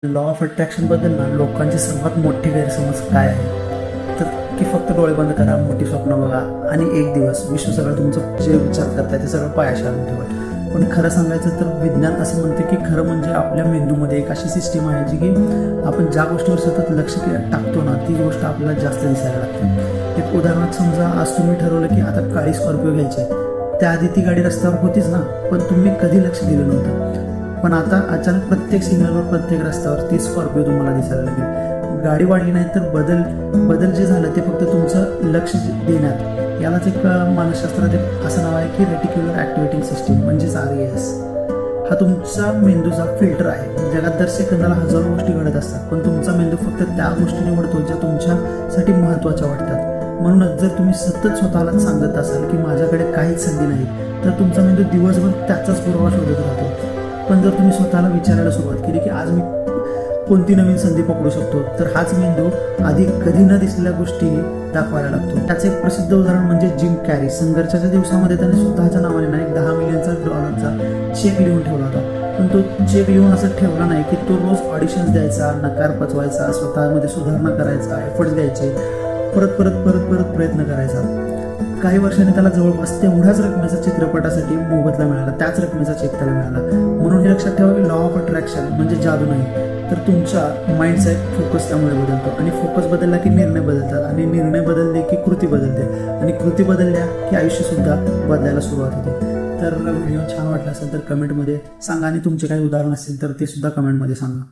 Law of अट्रॅक्शनबद्दल ना लोकांचे सर्वात मोठे गैरसमज काय आहे तर की फक्त डोळे बंद करा, मोठी स्वप्न बघा आणि एक दिवस विश्व सगळं तुमचं जे विचार करताय ते सगळं पायाशी आणून ठेवा. पण खरं सांगायचं तर विज्ञान असं म्हणते की खरं म्हणजे आपल्या मेंदूमध्ये एक अशी सिस्टीम आहे जी की आपण ज्या गोष्टीवर सतत लक्ष टाकतो ना ती गोष्ट आपल्याला जास्त दिसायला लागते. एक उदाहरणात समजा आज तुम्ही ठरवलं की आता काळी स्कॉर्पिओ घ्यायची आहे. त्याआधी ती गाडी रस्त्यावर होतीच ना, पण तुम्ही कधी लक्ष दिलं नव्हतं. पण आता अचानक प्रत्येक सिग्नलवर प्रत्येक रस्त्यावर ती स्कॉर्पिओ तुम्हाला दिसायला लागेल. गाडी वाढली नाही तर बदल जे झालं ते फक्त तुमचं लक्ष देण्यात. यालाच एक मानसशास्त्रात एक असं नाव आहे की रेटिक्युलर ॲक्टिव्हेटिंग सिस्टीम म्हणजेच RAS. हा तुमचा मेंदूचा फिल्टर आहे. जगात दर सेकंदाला हजारो गोष्टी घडत असतात, पण तुमचा मेंदू फक्त त्या गोष्टी निवडतो ज्या तुमच्यासाठी महत्त्वाच्या वाटतात. म्हणूनच जर तुम्ही सतत स्वतःला सांगत असाल की माझ्याकडे काहीच संधी नाही, तर तुमचा मेंदू दिवसभर त्याचाच पुरावा शोधत राहतो. पण जर तुम्ही स्वतःला विचारायला सुरुवात केली की आज मी कोणती नवीन संधी पकडू शकतो, तर हाच मेंदू आधी कधी न दिसलेल्या गोष्टी दाखवायला लागतो. त्याचं एक प्रसिद्ध उदाहरण म्हणजे जिम कॅरी. संघर्षाच्या दिवसामध्ये त्याने स्वतःच्या नावाने ना एक $10 मिलियनचा चेक लिहून ठेवला होता. पण तो चेक लिहून असं ठेवला नाही की तो रोज ऑडिशन्स द्यायचा, नकार पचवायचा, स्वतःमध्ये सुधारणा करायचा, एफर्ट्स द्यायचे, परत प्रयत्न करायचा. काही वर्षांनी त्याला जवळपास तेवढ्याच रकमेचा चित्रपटासाठी मोबदला मिळाला, त्याच रकमेचा चेक त्याला मिळाला. म्हणून हे लक्षात ठेवा की लॉ ऑफ अट्रॅक्शन म्हणजे जादू नाही, तर तुमचा माइंडसेट फोकस त्यामुळे बदलतो. आणि फोकस बदलला की निर्णय बदलतात, आणि निर्णय बदलले की कृती बदलते, आणि कृती बदलल्या की आयुष्यसुद्धा बदलायला सुरुवात होते. तर व्हिडिओ छान वाटला असेल तर कमेंटमध्ये सांगा, आणि तुमचे काही उदाहरण असेल तर ते सुद्धा कमेंटमध्ये सांगा.